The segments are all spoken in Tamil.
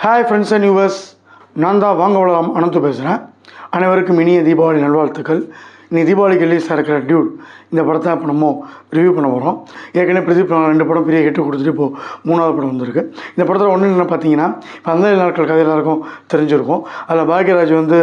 ஹாய் ஃப்ரெண்ட்ஸ் அண்ட் யூவர்ஸ், நான் தான் வாங்க வளராம் அனந்து பேசுகிறேன். அனைவருக்கும் இனிய தீபாவளி நல்வாழ்த்துக்கள். இன்னைக்கு தீபாவளிக்கு ரிலீஸாக இருக்கிற டியூட் இந்த படத்தை இப்போ நம்ம ரிவ்யூ பண்ண போகிறோம். ஏற்கனவே பிரதீப் 2 படம் பெரிய ஹிட்டு கொடுத்துட்டு இப்போது 3வது படம் வந்திருக்கு. இந்த படத்தில் ஒன்று என்ன பார்த்தீங்கன்னா, இப்போ அந்த நாட்கள் கதை எல்லாருக்கும் தெரிஞ்சிருக்கும். அதில் பாக்யராஜ் வந்து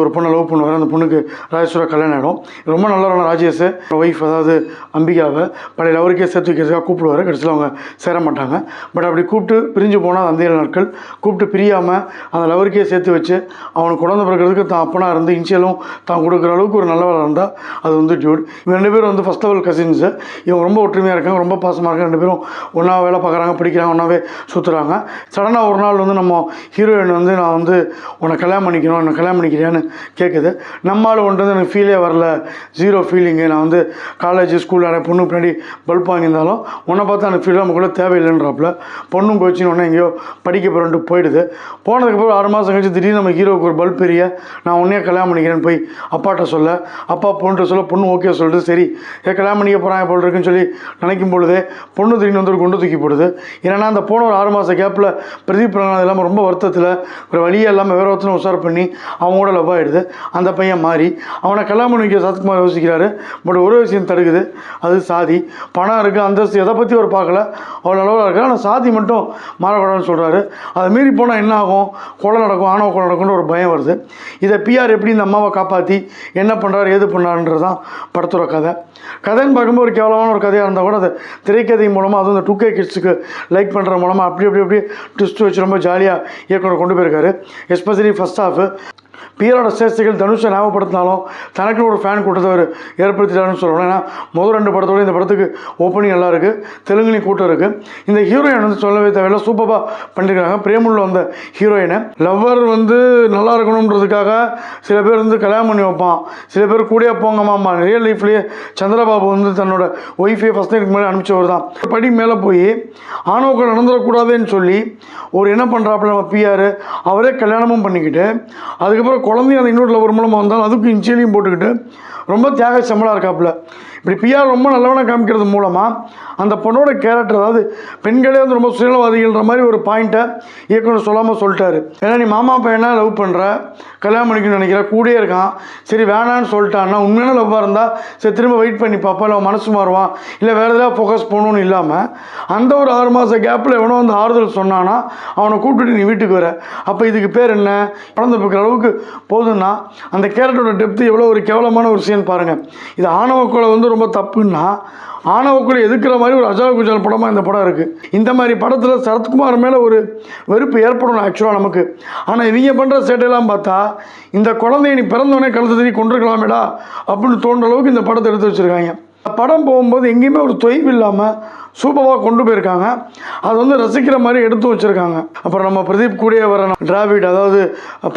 ஒரு பொண்ணை லவ் பண்ணுவார். அந்த பொண்ணுக்கு ராஜேஸ்வரா கல்யாணம் ஆகிடும். ரொம்ப நல்லவரான ராஜேஷ் ஒய்ஃப் அதாவது அம்பிகாவை பழைய லவருக்கே சேர்த்து வைக்கிறதுக்காக கூப்பிடுவார். கடைசியில் அவங்க சேர மாட்டாங்க. பட் அப்படி கூப்பிட்டு பிரிஞ்சு போனால் அந்த 7 நாட்கள் கூப்பிட்டு பிரியாமல் அந்த லவருக்கே சேர்த்து வச்சு அவனுக்கு குழந்தை பிறக்கிறதுக்கு தான் அப்பனா இருந்து இன்ஷியலும் தான் கொடுக்குற அளவுக்கு ஒரு நல்லவராக இருந்தால் அது வந்து டியூட். இவங்க 2 பேரும் வந்து ஃபஸ்ட் லெவல் கசின்ஸு. இவங்க ரொம்ப ஒற்றுமையாக இருக்காங்க, ரொம்ப பாசமாக இருக்காங்க. 2 பேரும் ஒன்றா வேலை பார்க்குறாங்க, படிக்கிறாங்க, ஒன்றாவே சுற்றுறாங்க. சடனாக ஒரு நாள் வந்து நம்ம ஹீரோயின் வந்து நான் வந்து உன்னை கல்யாணம் பண்ணிக்கணும், என்னை கல்யாணம் பண்ணிக்கிறியான்னு கேட்குது. நம்மளால் ஒன்றது எனக்கு ஃபீலே வரல, ஜீரோ ஃபீலிங்கு. நான் வந்து காலேஜ் ஸ்கூல் நிறைய பொண்ணு பின்னாடி பல்ப் வாங்கியிருந்தாலும் உன்னை பார்த்தா எனக்கு ஃபீல் நமக்குள்ளே தேவையில்லைன்றாப்புல. பொண்ணும் கோச்சின்னு ஒன்று எங்கேயோ படிக்க போகிறேன்ட்டு போயிடுது. போனதுக்கப்புறம் 6 மாதம் கழிச்சு திடீர்னு நம்ம ஹீரோவுக்கு ஒரு பல்ப் எரிய நான் உன்னையே கல்யாணம் பண்ணிக்கிறேன்னு போய் அப்பாட்ட சொல்ல, அப்பா பொண்ணுட்டு சொல்ல, பொண்ணு ஓகே சொல்லிட்டு சரி கல்யாணம் பண்ணிக்க போகிறாங்க போல் இருக்குன்னு சொல்லி நினைக்கும் பொழுதே பொண்ணு திடீர்னு வந்து ஒரு குண்டு தூக்கி போடுது. ஏன்னா அந்த போன ஒரு 6 மாத கேப்பில் பிரதீப் இல்லாமல் ரொம்ப வருத்தத்தில் ஒரு வழியே இல்லாமல் வேற ஒருத்தனை உஷார் பண்ணி அவங்களோட லவ் ஆகிடுது. அந்த பையன் மாறி அவனை கல்யாணம் பண்ணிக்க சரத்குமார் யோசிக்கிறாரு. பட் ஒரு விஷயம் தடுக்குது, அது சாதி. பணம் இருக்குது, அந்தஸ்து, எதை பற்றி அவர் பார்க்கல, அவ்வளோ அளவில் இருக்குது. ஆனால் சாதி மட்டும் மாறக்கூடாதுன்னு சொல்கிறாரு. அதை மீறி போனால் என்ன ஆகும், கொலை நடக்கும், ஆணவ கொலை நடக்கும்னு ஒரு பயம் வருது. இதை பிஆர் எப்படி இந்த அம்மாவை காப்பாற்றி என்ன பண்ணுறாரு ஏது பண்ணாருன்றது தான் படத்தோட கதைன்னு பார்க்கும்போது ஒரு கேவலமான ஒரு கதையாக இருந்தால் கூட அதை திரைக்கதை மூலமாக அதுவும் இந்த 2K கிட்ஸுக்கு லைக் பண்ணுற மூலமாக அப்படி ட்விஸ்ட் வச்சு ரொம்ப ஜாலியாக இயக்குனர் கொண்டு போயிருக்காரு. எஸ்பெஷலி ஃபஸ்ட் ஹாஃபு பியரோட சேஷ்டைகள் தனுஷை ஞாபகப்படுத்தினாலும் தனக்கு ஒரு ஃபேன் கூட்டத்தை அவர் ஏற்படுத்திட்டாருன்னு சொல்லணும். ஏன்னா முதல் 2 படத்தோடு இந்த படத்துக்கு ஓப்பனிங் நல்லா இருக்குது, தெலுங்குலையும் கூட்டம் இருக்குது. இந்த ஹீரோயின் வந்து சொல்லவே தேவையில்லை, சூப்பராக பண்ணியிருக்காங்க. பிரேமுள்ள வந்த ஹீரோயினை லவ்வர் வந்து நல்லா இருக்கணுன்றதுக்காக சில பேர் வந்து கல்யாணம் பண்ணி வைப்பான், சில பேர் கூடயே போங்கம்மா. ரியல் லைஃப்லேயே சந்திரபாபு வந்து தன்னோட ஒய்ஃபே ஃபஸ்ட் நைட்டுக்கு மேலே அனுப்பிச்சவர் தான். படி மேலே போய் ஆணவக்கள் நடந்துடக்கூடாதுன்னு சொல்லி ஒரு என்ன பண்ணுறாப்புல நம்ம பிஆர் அவரே கல்யாணமும் பண்ணிக்கிட்டு அதுக்கப்புறம் குழந்தைய அந்த இன்னொரு லவர் மூலமாக வந்தாலும் அதுக்கும் இன்சியலையும் போட்டுக்கிட்டு ரொம்ப தியாக சம்பளாக இருக்காப்புல. இப்படி பிஆர் ரொம்ப நல்லவனாக காமிக்கிறது மூலமாக அந்த பொண்ணோட கேரக்டர், அதாவது பெண்களே வந்து ரொம்ப சுயநலவாதிகள்ன்ற மாதிரி ஒரு பாயிண்ட்டை இயக்குனர் சொல்லாமல் சொல்லிட்டாரு. ஏன்னா நீ மாமா பையனா லவ் பண்ணுற, கல்யாணம் பண்ணிக்கணும்னு நினைக்கிற, கூடயே இருக்கான், சரி வேணான்னு சொல்லிட்டான்னா உண்மையான லவ்வாக இருந்தால் சரி திரும்ப வெயிட் பண்ணி பார்ப்பா, இல்லை மனசு மாறுவான், இல்லை வேறு எதாவது ஃபோக்கஸ் பண்ணணும்னு இல்லாமல் அந்த ஒரு 6 மாத கேப்பில் எவனோ வந்து ஆறுதல் சொன்னான்னா அவனை கூப்பிட்டுட்டு நீ வீட்டுக்கு வர. அப்போ இதுக்கு பேர் என்ன, குழந்தை பார்க்குற அளவுக்கு போதுன்னா அந்த கேரக்டரோட டெப்த்து எவ்வளோ ஒரு கேவலமான ஒரு சீன் பாருங்கள். இது ஆணவ கொலை வந்து ரொம்ப தப்புன்னா ஆணவக்குள்ளே எதுக்குற மாதிரி ஒரு அஜால் குஜால் படமாக இந்த படம் இருக்குது. இந்த மாதிரி படத்தில் சரத்குமார் மேலே ஒரு வெறுப்பு ஏற்படணும் ஆக்சுவலாக நமக்கு. ஆனால் இவங்க பண்ணுற சேட்டையெல்லாம் பார்த்தா இந்த குழந்தைய நீ பிறந்தவனே கழுத்து தறி கொண்டிருக்கலாமேடா அப்படின்னு தோன்ற அளவுக்கு இந்த படத்தை எடுத்து வச்சுருக்காங்க. படம் போகும்போது எங்கேயுமே ஒரு தொய்வு இல்லாமல் சூப்பராக கொண்டு போயிருக்காங்க. அது வந்து ரசிக்கிற மாதிரி எடுத்து வச்சுருக்காங்க. அப்புறம் நம்ம பிரதீப் கூடயே வர டிராவிட், அதாவது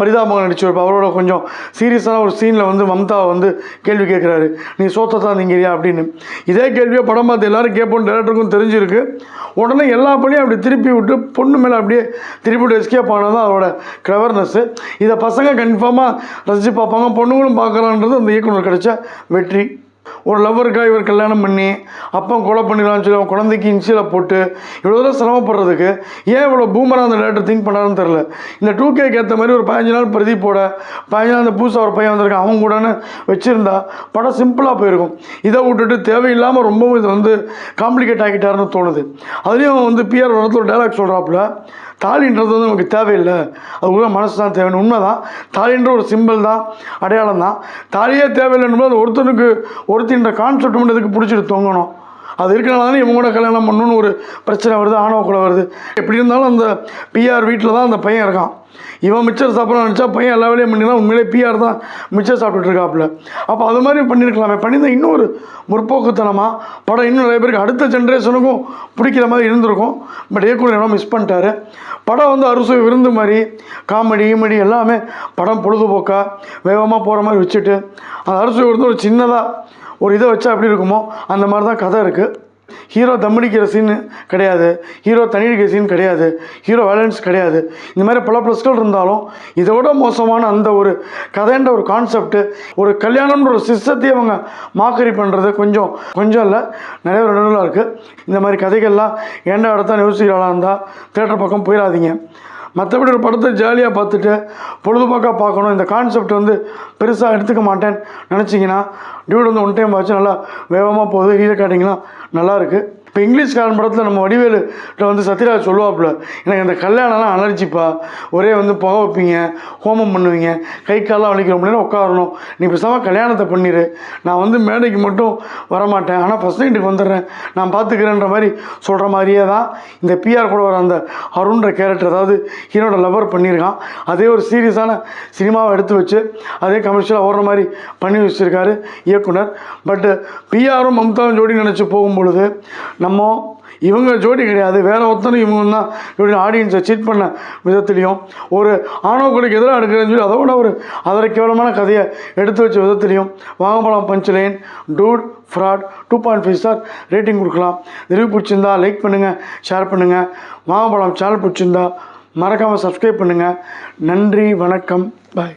பரிதாபங்கள் நடிச்சிருப்பா, அவரோட கொஞ்சம் சீரியஸான ஒரு சீனில் வந்து மம்தாவை வந்து கேள்வி கேட்குறாரு, நீ சோத்தை தான் திங்கிறியா அப்படின்னு. இதே கேள்வியை படம் பார்த்து எல்லோரும் கேட்போம், டேரக்டருக்கும் தெரிஞ்சிருக்கு. உடனே எல்லா பணியும் அப்படி திருப்பி விட்டு பொண்ணு மேலே அப்படியே திருப்பி எஸ்கேப் ஆனது தான் அவரோட கிளவர்னஸ்ஸு. இதை பசங்க கன்ஃபார்மாக ரசித்து பார்ப்பாங்க, பொண்ணுங்களும் பார்க்குறான்றது அந்த இயக்குனர் கிடைச்ச வெற்றி. ஒரு லவ்வருக்காக இவர் கல்யாணம் பண்ணி அப்போ கொலை பண்ணிடலான்னு சொல்லி அவன் குழந்தைக்கு இன்சியலை போட்டு இவ்வளோ தூரம் சிரமப்படுறதுக்கு ஏன் இவ்வளோ பூமராக அந்த டேரக்டர் திங்க் பண்ணாருன்னு தெரில. இந்த 2Kக்கு ஏற்ற மாதிரி ஒரு 15 நாள் பிரதீப்போட 15 நாள் அந்த புதுசாக ஒரு பையன் வந்திருக்கான் அவன் கூடன்னு வச்சுருந்தா படம் சிம்பிளாக போயிருக்கும். இதை விட்டுட்டு தேவையில்லாமல் ரொம்பவும் இது வந்து காம்ப்ளிகேட் ஆகிட்டாருன்னு தோணுது. அதுலேயும் வந்து பிஆர் ஒரு இடத்துல ஒரு டைலாக் சொல்கிறாப்புல, தாலின்றது வந்து நமக்கு தேவையில்லை, அதுக்குள்ள மனசு தான் தேவைன்னு. உண்மை தான், தாலின்ற ஒரு சிம்பிள் தான், அடையாளம் தான். தாலியே தேவையில்லைன்னு அது ஒருத்தனுக்கு ஒருத்தின்ற கான்செப்ட் மட்டும் எதுக்கு பிடிச்சிட்டு தொங்கணும். அது இருக்கனால தானே இவங்க கூட கல்யாணம் பண்ணணுன்னு ஒரு பிரச்சனை வருது, ஆணவ கூட வருது. எப்படி இருந்தாலும் அந்த பிஆர் வீட்டில் தான் அந்த பையன் இருக்கான். இவன் மிச்சர் சாப்பிட்றான்னு நினச்சா பையன் எல்லா வேலையும் பண்ணினா உண்மையிலே பிஆர் தான் மிச்சர் சாப்பிட்டுட்டு இருக்காப்புல. அப்போ அது மாதிரி பண்ணியிருக்கலாமே, பண்ணியிருந்தால் இன்னொரு முற்போக்குத்தனமாக படம் இன்னும் நிறைய பேருக்கு அடுத்த ஜென்ரேஷனுக்கும் பிடிக்கிற மாதிரி இருந்திருக்கும். பட் இயக்குனர் இடம் மிஸ் பண்ணிட்டாரு. படம் வந்து அறுசுவை விருந்து மாதிரி காமெடி ஈமெடி எல்லாமே படம் பொழுதுபோக்காக வேகமாக போகிற மாதிரி வச்சுட்டு அந்த அறுசுவை விருந்து ஒரு சின்னதாக ஒரு இதை வச்சா எப்படி இருக்குமோ அந்த மாதிரி தான் கதை இருக்குது. ஹீரோ தம்மடிக்கிற சீன் கிடையாது, ஹீரோ தனியடிக்கிற சீன் கிடையாது, ஹீரோ வேலன்ஸ் கிடையாது. இந்த மாதிரி பல ப்ளஸ்கள் இருந்தாலும் இதோட மோசமான அந்த ஒரு கதைன்ற ஒரு கான்செப்ட்டு, ஒரு கல்யாணம்ன்ற ஒரு சிஸ்டத்தையே அவங்க மாக்கரி பண்ணுறது கொஞ்சம் இல்லை, நிறைய நடுவில் இருக்குது. இந்த மாதிரி கதைகள்லாம் ஏண்டா இடத்தான் யோசிக்கிறாளாக இருந்தால் தேட்டர் பக்கம் போயிடாதீங்க. மற்றபடி ஒரு படத்தை ஜாலியாக பார்த்துட்டு பொழுதுபோக்காக பார்க்கணும், இந்த கான்செப்ட் வந்து பெருசாக எடுத்துக்க மாட்டேன்னு நினச்சிங்கன்னா டியூட் வந்து ஒன் டைம் பார்த்து நல்லா வேகமாக போகுது, ரீரெக்கார்டிங்லாம் நல்லாயிருக்கு. இப்போ இங்கிலீஷ்காரன் படத்தில் நம்ம வடிவேலுகிட்ட வந்து சத்யராஜ் சொல்லுவாப்புல, எனக்கு இந்த கல்யாணம்லாம் அலர்ஜிப்பா, ஒரே வந்து புகை வைப்பீங்க, ஹோமம் பண்ணுவீங்க, கை காலெலாம் வலிக்கிற முடியாது, உட்காரணும், நீ பேசாமல் கல்யாணத்தை பண்ணிடு, நான் வந்து மேடைக்கு மட்டும் வரமாட்டேன், ஆனால் ஃபஸ்ட் நைட்டுக்கு வந்துடுறேன், நான் பார்த்துக்கிறேன்ற மாதிரி சொல்கிற மாதிரியே தான் இந்த பிஆர் கூட வர அந்த அருண்ற கேரக்டர், அதாவது ஹீரோட லவர் பண்ணியிருக்கான். அதே ஒரு சீரியஸான சினிமாவை எடுத்து வச்சு அதே கமர்ஷியலாக ஓடுற மாதிரி பண்ணி வச்சுருக்காரு இயக்குனர். பட்டு பிஆரும் மம்தாவும் ஜோடி நினச்சி போகும்பொழுது நம்ம இவங்க ஜோடி கிடையாது, வேறு ஒருத்தரும் இவங்க தான் ஜோடி, ஆடியன்ஸை சீட் பண்ண விதத்துலேயும் ஒரு ஆணவக்குடிக்கு எதிராக எடுக்கிறேன்னு சொல்லி அதோட ஒரு அதரை கேவலமான கதையை எடுத்து வச்ச விதத்துலேயும் வாங்க போகலாம் பஞ்ச்லைன் டூட் ஃப்ராட் 2.5 ஸ்டார் ரேட்டிங் கொடுக்கலாம். ரிவ்யூ பிடிச்சிருந்தா லைக் பண்ணுங்கள், ஷேர் பண்ணுங்கள். வாங்க போகலாம் சேனல் பிடிச்சிருந்தா மறக்காமல் சப்ஸ்கிரைப் பண்ணுங்கள். நன்றி, வணக்கம், பாய்.